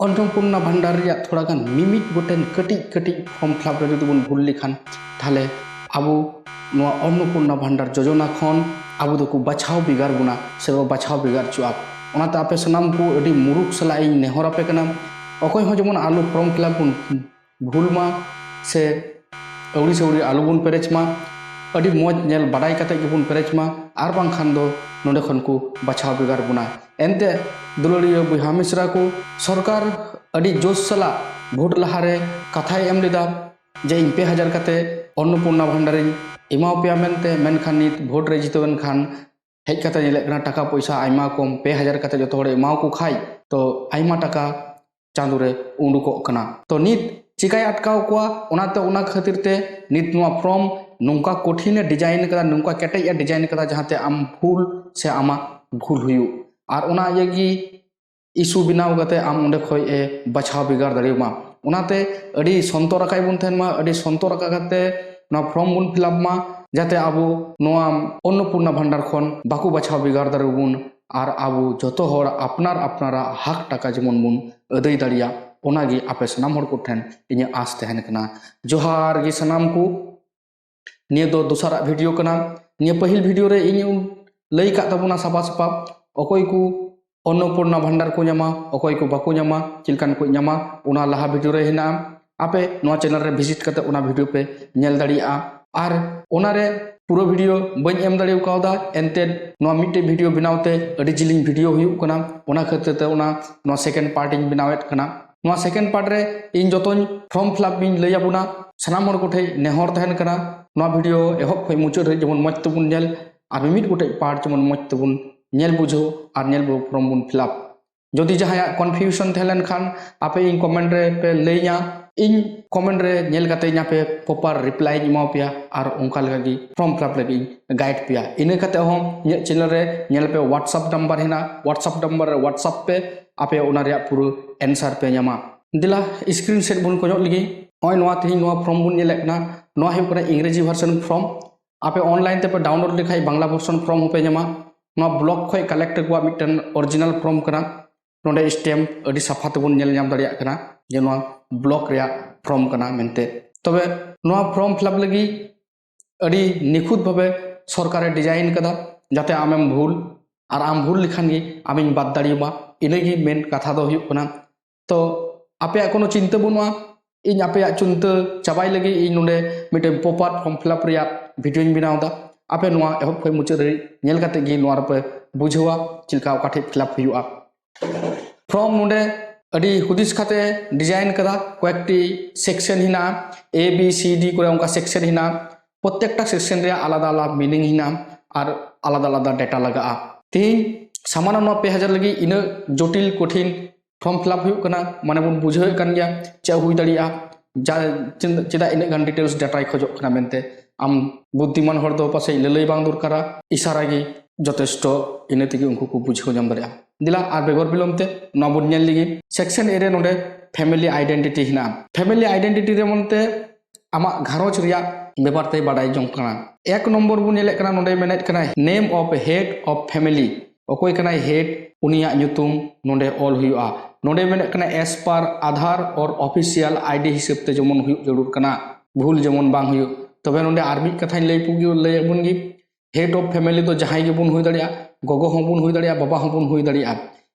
अन्नपूर्णा भंडार थोड़ा गान मिमिट गोटेन कटिज कटिज फॉर्म फिलअप रे जुदि बन भूल लेखान ताहले आबो नोआ अन्नपूर्णा भंडार योजना खन आबो दको बाछाव बिगार बुना से बाछाव बिगार चुआ ओनाते आपे सनाम को अडी मुरुक सला इन नेहर आपे कना अकय हो जेमन आलू फॉर्म फिलअप बन भूल मा से अवड़ी से आलू बन पेरेज मा अडी मौज नेल बाडाई कते गेबन पेरेज मा आर बांग खान दो नोडे खन को बाछाव बिगार बुना एनते दुलड़िया बहा मिश्रा को सरकार अड़ी जोश सला भोट लहारे कथा एम लेदा जे इन 2000 कते अन्नपूर्णा भंडार एमाव पे मेनते मेनखान नित भोट रे जितवन खान हेज कते नेले टाका पैसा आयमा कम 2000 कते जतो हड़े एमाव को खाई तो आयमा टाका चांदो रे उंडुको कना तो नित चिकाय अटकाव कोआ ओनाते ओना खातिर ते नित नुआ फॉर्म नोंका कठिन डिजाइन कदा नोंका केटे डिजाइन कदा जहाते आम भूल से आमा भूल हुयु और ओना यगी इशू बिनाव गते आम उंडे खय ए बाछाव बिगार दाड़ेमा ओनाते अडी संतर राखाय बुन थेन मा अडी संतर राखा गते ना फॉर्म बुन फिलअप मा जाते आबो नोआ अन्नपूर्णा भंडार खन बाकु बाछाव बिगार दाड़ेबुन और आबो जतो हर अपनार अपनारा हक टाका जेमन बुन अदै दाड़िया ओनागी आपे सनाम हर को ठेन इᱧ आस तहन कना जोहार गे सनाम को निये दो दोसरा वीडियो कना निये पहिल वीडियो रे इᱧ लई का तबुना सापा सापा अकय को अन्नपूर्णा भंडार को ᱧᱟᱢᱟ अकय को बाको ᱧᱟᱢᱟ चिलकान को ᱧᱟᱢᱟ ओना लहा वीडियो रे हिना आपे नोआ चैनल रे विजिट करते ओना वीडियो पे नेल दाड़िया और ओना रे पूरा वीडियो बन एम दाड़ियो कावदा एनते नोआ मिटे वीडियो बनावते अडी जिलिंग वीडियो हुयु कना ओना खातिर ते ओना नोआ सेकंड पार्ट इन बनावेत कना नोआ सेकंड पार्ट रे इन जतोन फॉर्म फिलअप बिन लैया बुना सनाम हर कोठे नेहर तहन कना नोआ वीडियो एहब खय मुचाद रे जेमन मज तबुन नेल और मिमिट गोटे पार्ट जेमन मज तबुन नेल बुझो और नेल फॉर्म बुन फिलअप जदि जहां कन्फ्यूजन थेलन खान आपे इन कमेंट रे पे लैया इन कमेंट रे नेल काते nya पे प्रॉपर रिप्लाई इमाव पिया और उनका लगी फॉर्म फिलअप लगी गाइड पिया इने काते हम इन चैनल रे नेल पे WhatsApp number Hina WhatsApp number रे व्हाट्सएप पे आपे ओना रे पूरा आंसर पे ᱧᱟᱢᱟ दिला स्क्रीन सेट बुन को लगी ओय नोआ तिही नोआ फॉर्म बुन नेले कना नोआ हे कना इंग्रेजी वर्जन फॉर्म आपे ऑनलाइन ते पे डाउनलोड लेखाय बांग्ला वर्जन फॉर्म पे ᱧᱟᱢᱟ नोआ ब्लॉक खय कलेक्ट को मिटन ओरिजिनल फॉर्म कना नोडे स्टैम्प अडी साफा तबुन नेल ᱧᱟᱢ दाड़िया कना जे नोआ ब्लॉक रे फॉर्म कना मेनते तबे नोआ फॉर्म फिलअप लगी अडी निखुत भाबे सरकारे डिजाइन कदा जाते आमेम भूल और आम भूल लिखान गे आमिन बाद दाड़ियमा इनेगी मेन कथा दो हुयु कना तो आपे कोनो चिंता बनुआ इन आपे चिंता चाबाई लगी इन नोडे मिटे प्रॉपर फॉर्म फिलअप रे वीडियो इन बनावदा आपे नोआ एहब खय मुचाद रे नेल काते गे नोआ पे बुझवा चिलका ओकाठे फिलअप हुयुआ फॉर्म नोडे अडी हुदिस खाते डिजाइन कदा कয়েকটি सेक्शन हिना ए बी सी डी करे उनका सेक्शन हिना प्रत्येकटा सेक्शन रे आलादा आलादा मीनिंग हिना और आलादा आलादा डेटा लगा तीन सामान्य नोआ 2000 लगी इन जटिल कठिन फॉर्म फिलअप हुयु कना माने बुन बुझे कन गया चा हुई दाड़िया जा चेदा इन गन डिटेल्स डाटा खजो कना मेनते आम बुद्धिमान हर दो पासे ललई बांग दरकारा इशारा गी যথেষ্ট इने तेगी उनको को बुझो जाम दाड़िया दिला और बेगर बिलमते नबुन नेल लगी सेक्शन ए रे नोडे फैमिली आइडेंटिटी हिना फैमिली आइडेंटिटी रे मनते आमा घारोज रिया बेपार ते बाडाय जंग कना एक नंबर बुन नेले कना नोडे मेनेट कना name of head of family अकोय कना हेड उनिया nyutum नोडे ऑल हुआ नोडे मेनेट कना एस पर आधार और ऑफिशियल आईडी हिसाब ते जमन हुयु जरूर कना भूल जमन बांग हुयु तबे नोडे आर्मी कथा लई पुगी लई बुन गी हेड ऑफ फैमिली तो जहां गे बुन हुई दाड़िया गगो हूँ बुन हुई दाड़िया बाबा हूँ बुन हुई दाड़िया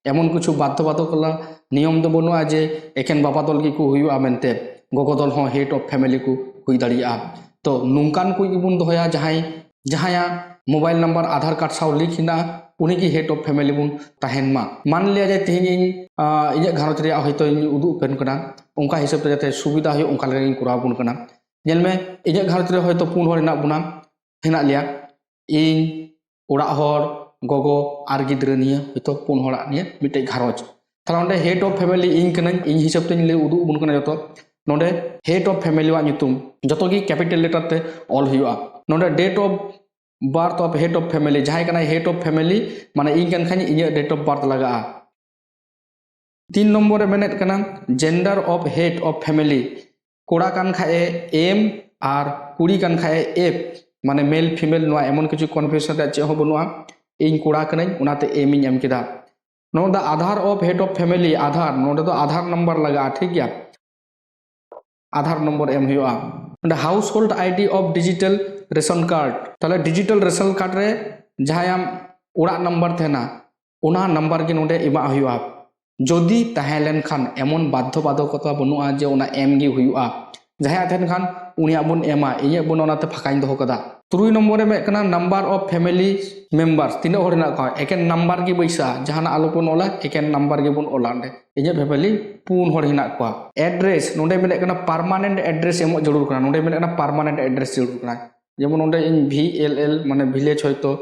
एमन कुछ बाध्यबाधकता नियम दो बनुआ जे एकेन बाबा दल की को हुआ मेनते गगो दल हूँ हेड ऑफ फैमिली को हुई दाड़िया तो नुकान को बुन दोया जहां जहां मोबाइल नंबर आधार कार्ड साव लिंक हिना उनी की हेड ऑफ फैमिली बुन तहन मा मान लिया जे तिहिन इᱧ घारोज रे हयतो उदु पेन कना उनका हिसाब ते जाते सुविधा हो उनका लगे करा बुन कना नेल में इᱧ घारोज रे हयतो पुन हर हिना बुना हिना लिया इन ओड़ा हर गगो आर गिद्रा निये हयतो पुन हड़ा निये मिटे घारोज ताला नोडे हेड ऑफ फैमिली इन कना इन हिसाब ते ले उदु बुन कना जतो नोडे हेड ऑफ फैमिली वा nyutum जतो की कैपिटल लेटर ते ऑल हुआ नोडे date of birth of head of family जहां कना हेड ऑफ फैमिली माने इन कन खानी इन डेट ऑफ बार्थ लगा 3 नंबर मेनेट कना gender of head of family कोड़ा कान खाए एम और कुड़ी कान खाए एफ माने मेल फीमेल नोआ एमन किछु कन्फ्यूजन रे चे हो बनुआ इन कोड़ा कनाई उनाते एम इन एम केदा नोड the Aadhaar of head of family Aadhaar नोड दो आधार नंबर लगा ठीक गया आधार नंबर एम हुआ household ID of digital ration card ताले डिजिटल रेशन कार्ड रे जहां ओड़ा नंबर थेना ओना नंबर के नोडे एमा हुआ जदि तहेलेन खान एमन बाध्य बाधकता बनुआ जे ओना एम गे हुआ जहां थेन खान उनिया बन एमा इया बन ओनाते फाकाइन दो कदा 3 नंबर में कना नंबर ऑफ फैमिली मेंबर्स तीन हर ना का एकेन नंबर गे बैसा जहाना आलोपन ओला एकेन नंबर गे बन ओला दे इया फैमिली पुन हर हिना का एड्रेस नोडे मेने कना परमानेंट एड्रेस एमो जरूर कना नोडे मेने कना परमानेंट एड्रेस जरूर कना जेमन नोडे इन VLL माने विलेज होयतो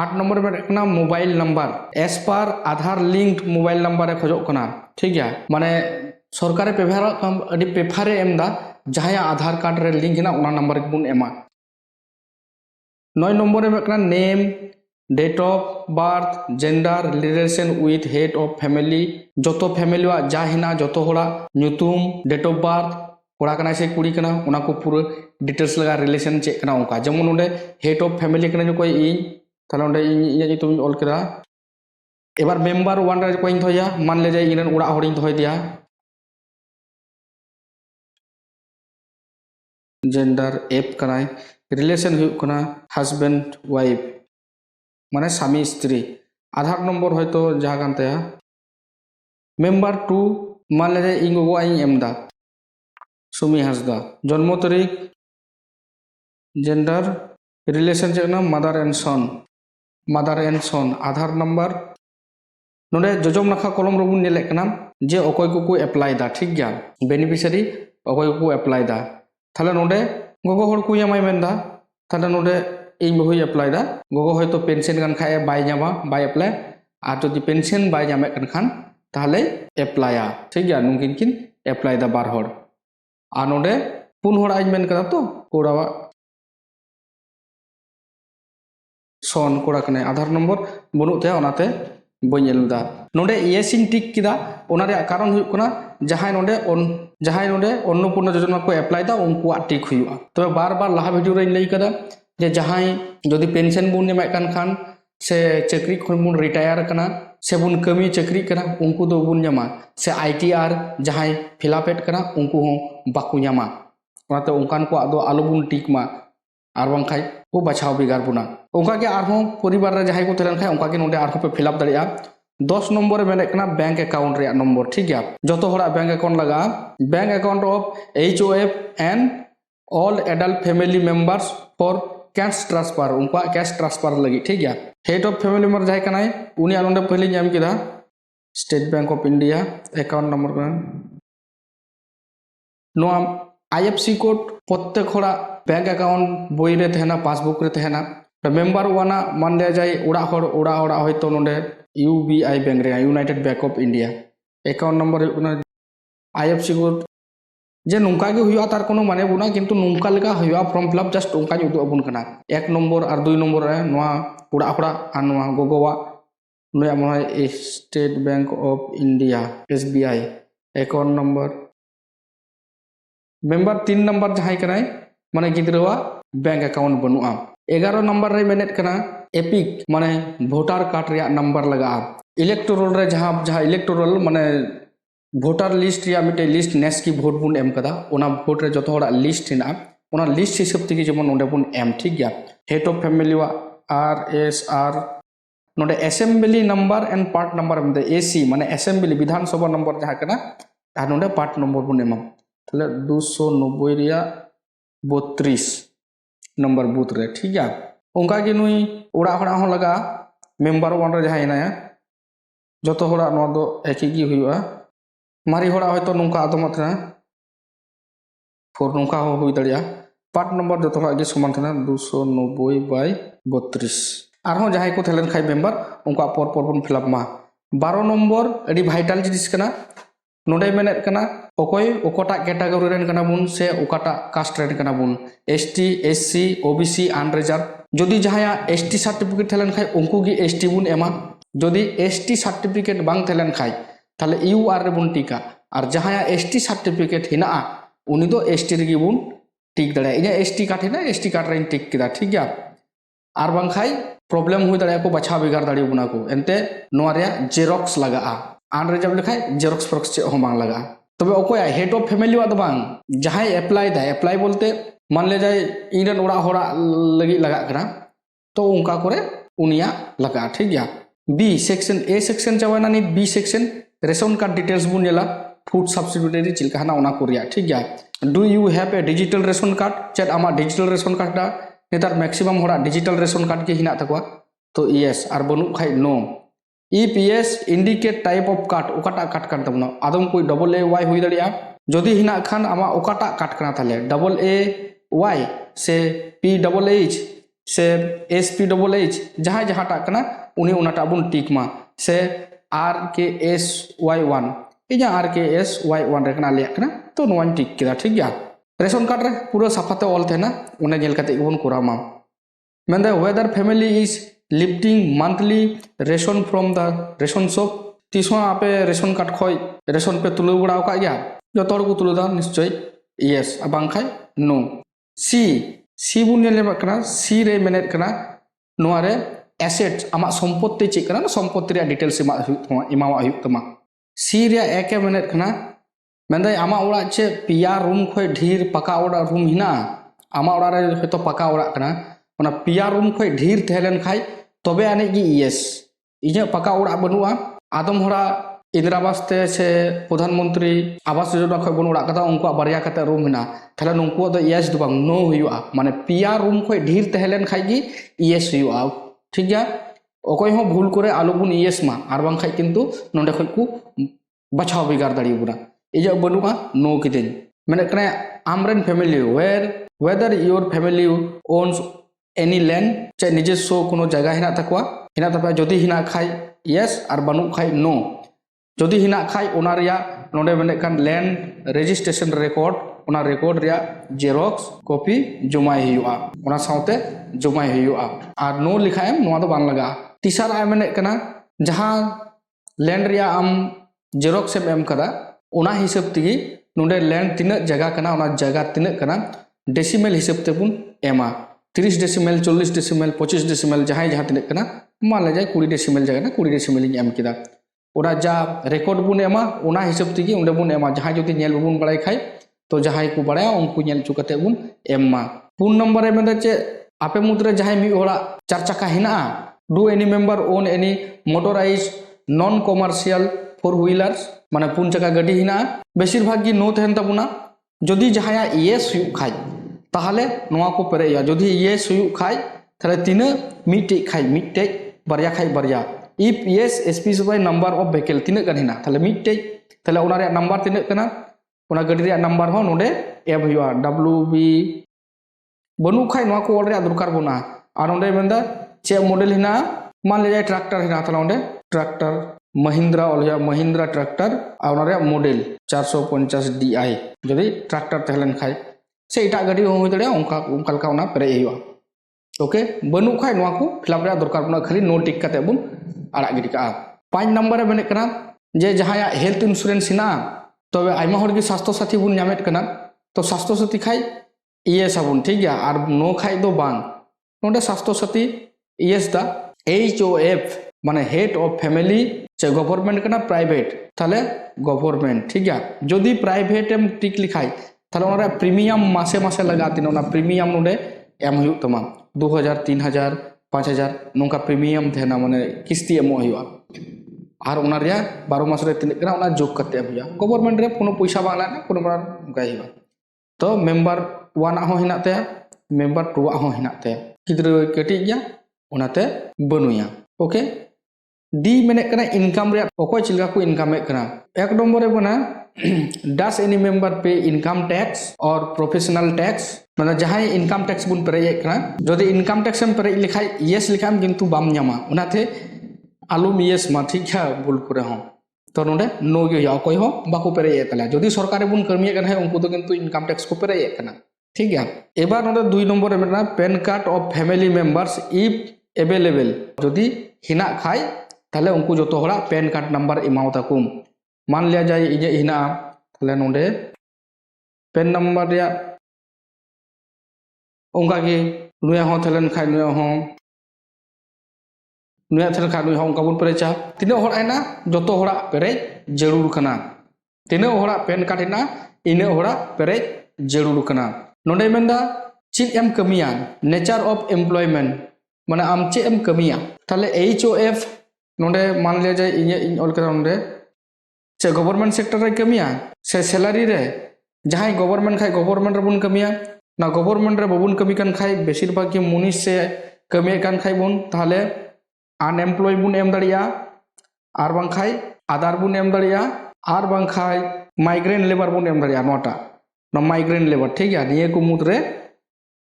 8 नंबर में रखना मोबाइल नंबर एस पर आधार लिंक्ड मोबाइल नंबर खोजो कना ठीक है माने सरकारे पेफारे एमदा जहां आधार कार्ड रे लिंक ना उना नंबर के बुन एमा 9 नंबर में रखना name date of birth gender relation with head of family जोतो फैमिली वा जाहिना जोतो होड़ा न्यूतुम डेट ऑफ बर्थ कोड़ा कना से कुड़ी कना उना को पूरा डिटेल्स लगा रिलेशन चेक कना उनका जेमन उन्हें हेड ऑफ फैमिली कना जो कोई इन ताले उन्हें इन ये तुम ऑल करा एबार मेंबर 1 रे कोई थोया मान ले जाए इनन उड़ा होड़ी थोय दिया जेंडर एप कना रिलेशन हुई कना हस्बैंड वाइफ माने स्वामी स्त्री आधार नंबर होयतो जहां कानते मेंबर 2 मान ले जाए इन गो आई एमदा सुमी हासदा जन्म तारीख जेंडर रिलेशन चेकना mother and son Aadhaar number नोडे जजम नाखा कलम रबुन नेले कना जे अकोय को एप्लाई दा ठीक गया बेनिफिशियरी अकोय को एप्लाई दा थाले नोडे गोगो हर को यामाय मेनदा थाले नोडे इन बहु एप्लाई दा गोगो होयतो पेंशन गान खाए बाय जामा बाय एप्लाई आ जदि पेंशन बाय जामे कन खान ताहले एप्लाया ठीक गया नुकिन किन एप्लाई दा बार हर आ नोडे पुन हर आज मेन कदा तो कोड़ावा सन कोड़ा कने आधार नंबर बनुते ओनाते बनेलदा नोडे येसिन टिक किदा ओना रे कारण हुई कना जहां नोडे अन्नपूर्णा योजना को एप्लाई दा उनको टिक हुआ तो बार बार लहा वीडियो रे लई कदा जे जहां जदि पेंशन बुन नेमा कान खान से चाकरी खन बुन रिटायर कना से बुन कमी चाकरी कना उनको दो बुन न्यामा से ITR जहां फिलापेट कना उनको हो बाकु न्यामा ओनाते उनकान को आदो आलो बुन टिक मा आर बांखाय को बाछाव बिगार बुना उनका के आरहो परिवार रे जहां को तलन खाय उनका के नोडे आरहो पे फिलअप दरिया 10 नंबर में कना बैंक अकाउंट रे नंबर ठीक है जतो होड़ा बैंक अकाउंट लगा bank account of HOF and all adult family members for cash transfer उनका कैश ट्रांसफर लगी ठीक है हेड ऑफ फैमिली मेंबर जहां कना उनी आनंद पहले नाम किदा State Bank of India account number का नो IFC कोड प्रत्येक होड़ा बैंक अकाउंट बोई रे तहना पासबुक रे तहना मेंबर वाना मान ले जाए उड़ा होयतो नोडे UBI बैंक रे United Bank of India account number IFC code जे नुंका के हुआ तार कोनो माने बुना किंतु नुंका लेका हुआ फॉर्म फिलअप जस्ट उनका उदु अबुन कना 1 नंबर और 2 नंबर रे नोआ उड़ा आ नोआ गोगोवा नोया मोय state Bank of India SBI account number member 3 number जहां कनाय माने गिद्रवा बैंक अकाउंट बनुआ 11 नंबर रे मेनेट कना एपिक माने वोटर कार्ड रे नंबर लगा इलेक्टोरल रे जहां इलेक्टोरल माने वोटर लिस्ट या मिटे लिस्ट नेस की वोट बुन एम कदा ओना वोट रे जतो होड़ा लिस्ट हिना ओना लिस्ट हिसाब ते जेमन नोडे बुन एम ठीक गया हेड ऑफ फैमिली वा RSR नोडे assembly number and part number में AC माने असेंबली विधानसभा नंबर जहां कना आ नोडे पार्ट नंबर बुन एम ताले 290 रिया 32 नंबर बूथ रे ठीक है उनका के नुई उड़ा होड़ा हो लगा मेंबर 1 रे जहां इनाया जतो होड़ा नो दो एक ही हुआ मारी होड़ा होयतो नुंका आदमत ना फोर नुंका हो हुई दड़िया पार्ट नंबर जतो होड़ा के समान थना 290 बाय 32 आरहो जहां को थेलन खाय मेंबर उनका पर बन फिलअप मा 12 नंबर अडी वाइटल जिनिस कना नोडे मेनेट कना ओकोय ओकोटा कैटेगरी रेन कना बुन से ओकाटा कास्ट रेन कना बुन ST SC OBC अनरिजर्व जदि जहां ST सर्टिफिकेट थेलन खाय उनको की ST बुन एमा जदि ST सर्टिफिकेट बांग थेलन खाय ताले UR रे बुन टिका और जहां ST सर्टिफिकेट हिना उनी दो ST रे बुन टिक दाड़े इन एसटी कार्ड है एसटी कार्ड रे टिक किदा ठीक गया और बांखाई प्रॉब्लम हुई दाड़े को बाछा बेगार दाड़ी बुना को एनते नोआ रे जेरॉक्स लगा आन रे जब लिखाय जेरॉक्स फ्रॉक्स चे हो बांग लगा तबे ओकोया हेड ऑफ फैमिली वाद बांग जहां अप्लाई दा अप्लाई बोलते मान ले जाए इन ओड़ा होड़ा लगी लगा करा तो उनका करे उनिया लगा ठीक गया बी सेक्शन ए सेक्शन चावाना नि B section ration card details बुन नेला फूड सब्सिडियरी चिलका ना ओना कोरिया ठीक गया do you have a digital ration card check आमा डिजिटल रेशन कार्ड दा नेतार मैक्सिमम होड़ा डिजिटल रेशन कार्ड के हिना तकवा तो यस और बनु खाई no if yes indicate type of card ओकाटा कार्ड कान तबना आदम कोई डबल ए वाई हुई दड़िया जदि हिना खान आमा ओकाटा कार्ड कना थाले डबल ए वाई से पी डबल एच से एस पी डबल एच जहां जहांटा कना उनी उनाटा बुन टिक मा से आर के एस वाई 1 इजा आर के एस वाई 1 रे कना ले कना तो नोन टिक किदा ठीक गया रेशन कार्ड रे पूरा साफाते ऑल थे ना उन्हें जेल कते बन कोरामा मेंदा whether family is lifting monthly ration from the ration shop तीसवा आपे रेशन कार्ड खोय रेशन पे तुलु बड़ा का गया जो तोड़ को तुलु दा निश्चय यस अबांखाय नो सी सी बुन ले कना सी रे मेनेट कना नोआ रे एसेट्स आमा संपत्ति चेक कना संपत्ति रे डिटेल्स इमावा हुयुग तमा सी रे एके मेनेट कना मेंदा आमा ओड़ा चे पिया रूम खोय ढीर पका ओड़ा रूम हिना आमा ओड़ा रे हयतो पका ओड़ा कना ओना पिया रूम खोय ढीर थेलेन खाय तबे आने gi yes इजे पका ओड़ा बनुआ आदम होड़ा इंदिरा आवास ते से प्रधानमंत्री आवास योजना खोय बन ओड़ा कदा उनको बारिया कते रूम हिना थाले नुनको दो yes दो बांग नो हुयुआ माने पिया रूम खोय ढीर थेलेन खाय gi yes हुयुआ ठीक गया ओकोय हो भूल करे आलो बुन yes मा आर बांग खाय किंतु नोंडे खोय को बाछाव बिगार दाड़ी बुना इजा बनुआ नो किदेन माने कने आमरेन family whether your family owns any land चे निजेस्व कोनो जगह हिना तकवा हिना तपे जदि हिना खाय यस और बनु खाय नो जदि हिना खाय ओना रिया नोडे मेने कान लैंड रजिस्ट्रेशन रिकॉर्ड ओना रिकॉर्ड रिया जेरॉक्स कॉपी जमाय हुआ ओना साउते जमाय हुआ और नो लिखायम नोआ दो बांग लगा तीसरा आय मेने कना जहां लैंड रिया आम जेरॉक्स एम कदा ओना हिसाब तिगी नोडे लैंड तिना जगह कना ओना जगह तिना कना डेसिमल हिसाब ते बुन एमा 30 डेसिमल 40 डेसिमल 25 डेसिमल जहां जहां तिना कना मान ले जाए 20 डेसिमल जगह ना 20 डेसिमल इन एम किदा ओरा जा रिकॉर्ड बुन एमा ओना हिसाब तिगी उंडे बुन एमा जहां जदि नेल बुन बड़ाय खाय तो जहां को बड़ाया उनको नेल चु कते बुन एमा पून नंबर ए मेदा चे आपे मुद्रे जहां मी होड़ा चार चक्का Hina do any member own any motorise non commercial four wheelers माने पुन चक्का गाड़ी हिना बेसिर भाग गी नो तहन तबुना जदि जहाया येस हुयु खाय ताहले नोआ को पेरेया जदि येस हुयु खाय थाले तिना मिटे खाय मिटे बारया खाय बारया if yes specify number of vehicle तिना गन हिना थाले मिटे थाले ओना रे नंबर तिना कना ओना गाड़ी रे नंबर हो नोडे एम हुआ WB बनु खाय नोआ को ऑल रे दरकार बना आ नोडे मेंदा चे मॉडल हिना मान ले जाए ट्रैक्टर हिना थाले ओंडे ट्रैक्टर महिंद्रा और महिंद्रा ट्रैक्टर और मॉडल 450 DI जदि ट्रैक्टर तहलन खाय से इटा गाड़ी हो दड़े उनका उना पेरे हुआ ओके बनु खाय नोआ को फिलअप रे दरकार बना खाली नो टिक कते बुन आड़ा गिडी का 5 नंबर मेने कना जे जहाया हेल्थ इंश्योरेंस हिना तबे आइमा हर की स्वास्थ्य साथी बुन नामेट कना तो स्वास्थ्य साथी खाय yes साबुन ठीक गया और नो खाय दो बांग नोडे स्वास्थ्य साथी yes दा HOF माने हेड ऑफ फैमिली चे गवर्नमेंट कना प्राइवेट थाले गवर्नमेंट ठीक गया जदि प्राइवेट एम टिक लिखाय थाले ओना प्रीमियम मासे मासे लगाती ओना प्रीमियम नोडे एम हुयु तमा 2000 3000 5000 नोका प्रीमियम थेना माने किस्ती एमो हुआ और ओना रिया 12 मास रे तिने कना ओना जोग करते हुआ गवर्नमेंट रे कोनो पैसा बाला ना कोनो बार गाय हुआ तो मेंबर 1 हो हिना ते मेंबर 2 हो हिना ते किद्र कटी गया ओनाते बनुया ओके डी मेने कना इनकम रे ओको चिलका को इनकम ए कना एक नंबर रे बना डस एनी मेंबर पे इनकम टैक्स और प्रोफेशनल टैक्स माने जहां इनकम टैक्स बुन पेरे ए कना जदि इनकम टैक्स में पेरे लिखाय यस लिखाम किंतु बाम न्यामा ओनाते आलुम यस मा ठीक है भूल करे हो तो नोडे नो गे या कोई हो बाको पेरे ए तला जदि सरकारी बुन कर्मी कना है उनको तो किंतु इनकम टैक्स को पेरे ए कना ठीक है एबार नोडे 2 नंबर रे मेना pan card of family members if available जदि हिना खाय ताले उनको जो होड़ा पैन कार्ड नंबर इमाव ताकुम मान लिया जाए इजे हिना ताले नोडे पैन नंबर या onka ge nuya ho thelen khai nuya ho onka bun perecha tina hor aina joto hora perej jarur kana tina hora pen card hena ina hora perej jarur kana nonde menda chit em kamiya nature of employment mane am che em kamiya thale HOF nonde man liya jay in ol kara nonde che government sector re kamiya se salary re jahai government khai government re bun kamiya na government re babun kami kan khai besir bhag ge munis se kami kan khai bun thale unemployed bun em daria ar bang khai adar bun em daria ar bang khai migrant labor bun em daria nota na migrant labor ठीक है निये को मुद्रे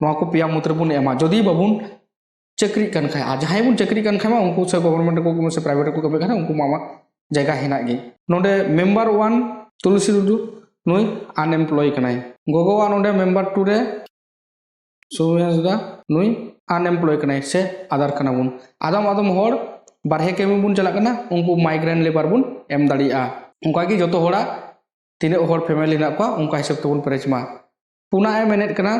नवा को पिया मुद्रे बन एमा जदि बाबुन चक्री कान खाय आ जहाय बुन चक्री कान खाय मा उनको से गवर्नमेंट को से प्राइवेट को कमे खाना उनको मामा जगह हेना गे नोडे मेंबर 1 तुलसी रुदु नुई अनएम्प्लॉय कनाय गोगोवा नोडे मेंबर 2 रे सोयासदा नुई अनएम्प्लॉय कनाय से आधार कना बुन आदम आदम होड़ बारहे केमी बुन चला कना उनको माइग्रेंट लेबर बुन एम दाड़िया उनका की जतो होड़ा तीन होड़ फैमिली ना को उनका हिसाब तबुन परेचमा पुना ए मेनेट कना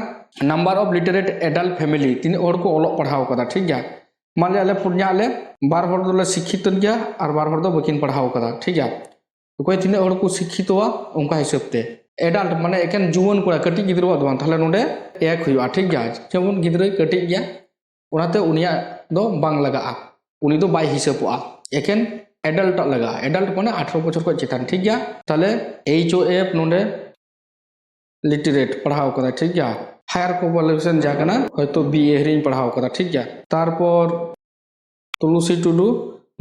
number of literate adult family तीन होड़ को ओलो पढ़ाव कदा ठीक गया मान ले आले पुन्या आले बार होड़ दोले शिक्षित गया और बार होड़ दो बकिन पढ़ाव कदा ठीक गया कोई तीन होड़ को शिक्षित हुआ उनका हिसाब ते एडल्ट माने एकेन जुवन को कटी गिद्रो दो थाले नोडे एक हुआ ठीक गया जेमन गिद्रो कटी गया उनाते उनिया दो बांग लगा उनी दो बाय हिसाबआ एकेन एडल्ट लगा एडल्ट माने 18 बछर को चितान ठीक गया ताले HOF नोडे लिटरेट पढ़ाव कदा ठीक गया हायर क्वालिफिकेशन जाकना हयतो BA हरिन पढ़ाव कदा ठीक गया तारपर तुलसी टुडू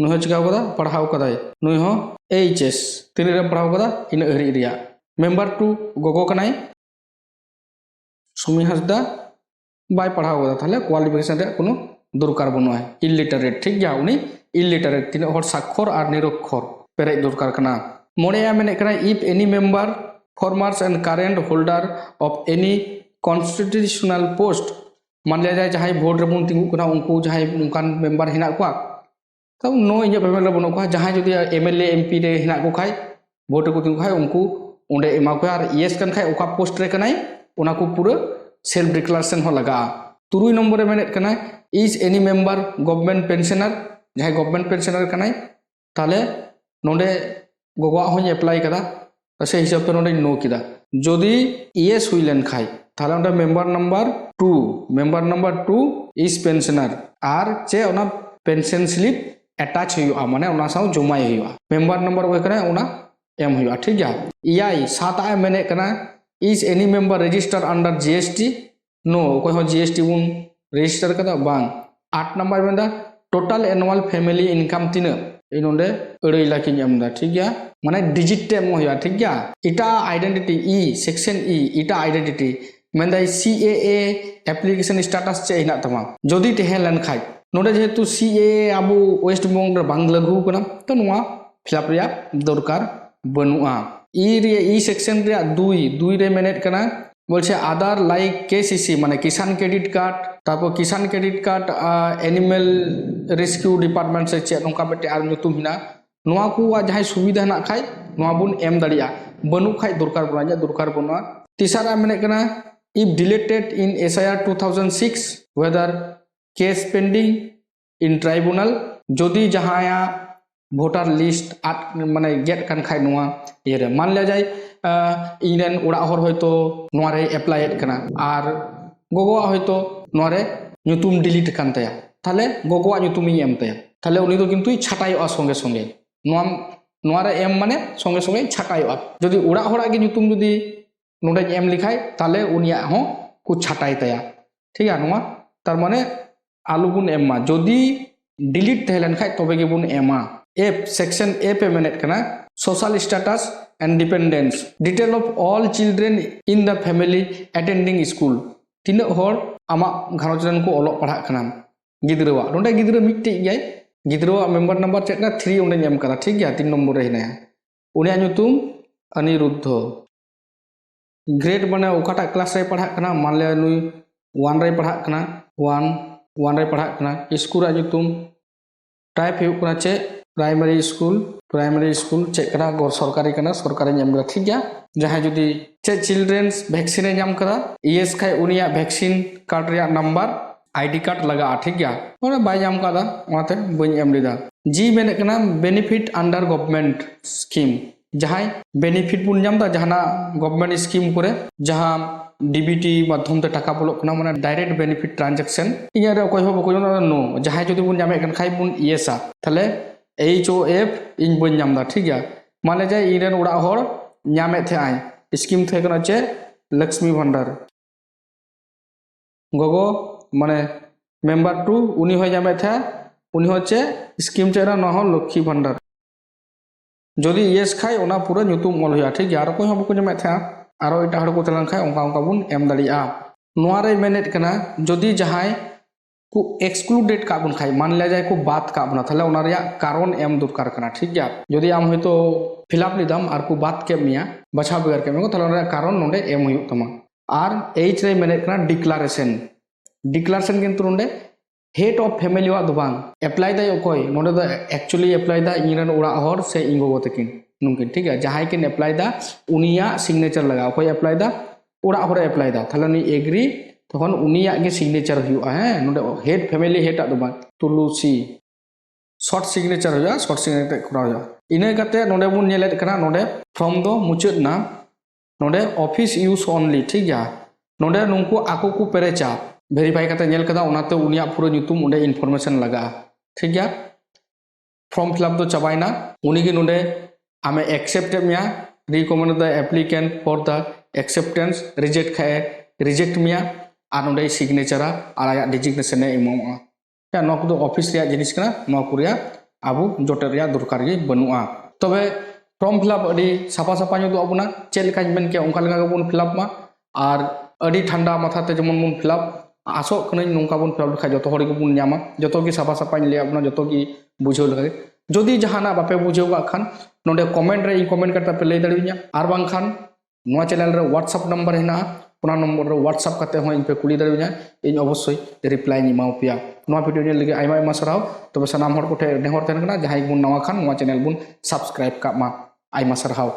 नुह चिकाव कदा पढ़ाव कदा नुय हो HS तीन रे पढ़ाव कदा इन हरि रिया मेंबर 2 गोगो कनाय सुमी हसदा बाय पढ़ाव कदा थाले क्वालिफिकेशन रे कोनो दरकार बनुआ इलिटरेट ठीक गया उनी इलिटरेट तीन हर साक्षर और निरक्षर पेरे दरकार कना मोड़े मेने कना if any member formers and current holder of any constitutional post मान लिया जाए जहां वोट रे बुन तिंगु कना उनको जहां उनकान मेंबर हिना को तब नो इया फैमिली बनो को जहां जदि MLA MP रे हिना को खाय वोट को तिंगु खाय उनको उंडे एमा को और यस कन खाय ओका पोस्ट रे कनाय उना को पूरा सेल्फ डिक्लेरेशन हो लगा 3 नंबर रे मेनेट कनाय is any member government pensioner जहां गवर्नमेंट पेंशनर कनाय ताले नोडे गोगवा होय अप्लाई कदा से हिसाब तो नोडे नो किदा जदि यस हुइलेन खाय ताले नोडे मेंबर नंबर 2 इज पेंशनर आर चे ओना पेंशन स्लिप अटैच हुआ माने ओना साउ जमाय हुआ मेंबर नंबर होय कना ओना एम हुआ ठीक गया इयाई 7 आ मेने कना is any member register under GST no कोई हो GST उन रजिस्टर कदा बांग 8 नंबर मेंदा टोटल एनुअल फैमिली इनकम तीन इनोंडे 2 लाख एमदा ठीक गया माने डिजिट टेम होया ठीक गया इटा आइडेंटिटी ई सेक्शन ई इटा आइडेंटिटी मेंदा CAA एप्लीकेशन स्टेटस चे हिना तमा जदि तेहेलन खाय नोडे जेतु CAA आबो वेस्ट बेंगल रे बांग लागू कना तो नोआ फिलअप रिया दरकार बनुआ ई सेक्शन रे 2 रे मेनेट कना बोलছে আদার লাইক KCC মানে কিষান ক্রেডিট কার্ড তারপর Kisan credit card animal rescue department से चेक नोका बेटे आर नुतुम हिना नोआ को जहां सुविधा ना खाय नोआ बुन एम दाड़िया बनु खाय दरकार बना दरकार बनुआ तीसरा मेने कना if deleted in SIR 2006 whether case pending in tribunal जदि जहाया भोटार लिस्ट माने गेट कान खाय नोआ ये मान लिया जाए इनरेन उड़ा हर होयतो नोरे अप्लाई कना आर गोगोआ होयतो नोरे नुतुम डिलीट कान ताया थाले गोगोआ नुतुम इ एम ताया थाले उनी तो किंतु छाटायआ संगे संगे नोरे एम माने संगे संगे छाटायआ जदि उड़ा हरा गे नुतुम जदि नोडे एम लिखाय ताले उनिया हो को छाटाय ताया ठीक है नोआ तार माने आलु बुन एमा जदि डिलीट तहेलन खाय तबे गे बुन एमा एफ सेक्शन ए पे मेनेट कना social status and dependence detail of all children in the family attending school tina hor ama gharonj ren ko olok padhak kana gidrewa nonde gidre mitte gay gidrewa member number chetna 3 onde nyam kara thik gya 3 number re hinaya unia nyutum aniruddho grade mane okata class re padhak kana manle nui 1 re padhak kana 1 re padhak kana school ra nyutum type hu kana che primary school check करा गौर सरकारी नाम करा ठीक गया जहाँ जुदी चे childrens vaccine नाम करा ईएस खाए उनिया वैक्सीन कार्ड रिया नंबर आईडी कार्ड लगा ठीक गया और बाय नाम करा ओनाते बनी एम लेदा जी मेने कना बेनिफिट अंडर गवर्नमेंट स्कीम जहाँ बेनिफिट बुन नाम दा जहाना गवर्नमेंट स्कीम करे जहाँ डीबीटी माध्यम ते टाका बोलो कना माने डायरेक्ट बेनिफिट ट्रांजैक्शन इया रे कोई हो बको नो जहाँ जुदी बुन नामे कन खाय बुन ईएसा थाले HOF इन बन नाम दा ठीक गया माने जे इरेन उड़ा होर नामे थे आय स्कीम थे कना चे लक्ष्मी भंडार गोगो माने मेंबर 2 उनी हो नामे थे उनी होचे स्कीम चेरा न हो लक्ष्मी भंडार जदि येस खाय ओना पूरा nyutum ol hoya ठीक गया आरो कोई हो बको नामे थे आरो इटा हड़ को तलान खाय ओंका बुन एम दाड़िया नोआ रे मेनेट कना जदि जहाय को एक्सक्लूडेड का बुन खाय मान लिया जाए को बात का बना थाले ओना रिया कारण एम दरकार कना ठीक गया जदि आम होय तो फिलअप लिदाम आर को बात के मिया बछा बेगर के मेको थाले ओना कारण नोंडे एम होय तमा आर एच रे मेनेट कना डिक्लारेशन किंतु नोंडे हेड ऑफ फैमिली वा दो बांग अप्लाई दा ओकोय नोंडे दा एक्चुअली अप्लाई दा इनरन उड़ा हर से इंगो तकिन नुकिन ठीक है जहां किन अप्लाई दा उनिया सिग्नेचर लगा ओकोय अप्लाई दा उड़ा हर अप्लाई दा थाले नी एग्री तखन उनिया के सिग्नेचर हुआ है नोंडे हेड फैमिली हेड आ दो बांग तुलुसी शॉर्ट सिग्नेचर हुआ शॉर्ट सिग्नेचर करा हुआ इने कते नोंडे बुन नेलेट कना नोंडे फ्रॉम दो मुचुत ना नोंडे ऑफिस यूज ओनली ठीक गया नोंडे नुंकु आको को पेरेचा वेरीफाई करते नेल कदा उनाते उनिया पूरा nyutum उंडे इनफॉरमेशन लगा ठीक गया फॉर्म फिलअप तो चबाइना उनी के नोंडे आमे एक्सेप्ट मिया recommend the applicant for the acceptance reject खाए रिजेक्ट मिया आ नोंडे सिग्नेचर आया डिजिग्नेशन ए इमामा या नो को ऑफिस रिया जिनिस कना नो कुरिया आबु जोटे रिया दरकार गे बनुआ तबे फॉर्म फिलअप अडी साफा साफा नु अबुना चेल का मेन के ओंका लगा बन फिलअप मा आर अडी ठंडा माथाते जमन बन फिलअप आसो कने नोंका बन फिलअप खा जतो हड़ी को बन न्यामा जतो की साफा साफा ले अपना जतो की बुझो लगे जदि जहाना बापे बुझो गा खान नोंडे कमेंट रे कमेंट करता पे ले दड़िया आर बांग खान नोआ चैनल रे व्हाट्सएप नंबर हेना ओना नंबर रे व्हाट्सएप करते हो इन पे कुली दड़िया इन अवश्य रिप्लाई नि माउ पिया नोआ वीडियो ने लगे आइमा आइमा सराव तबे सनाम हर कोठे नेहर तेन कना जहाई बुन नवा खान नोआ चैनल बुन सब्सक्राइब का मा आइमा सराव।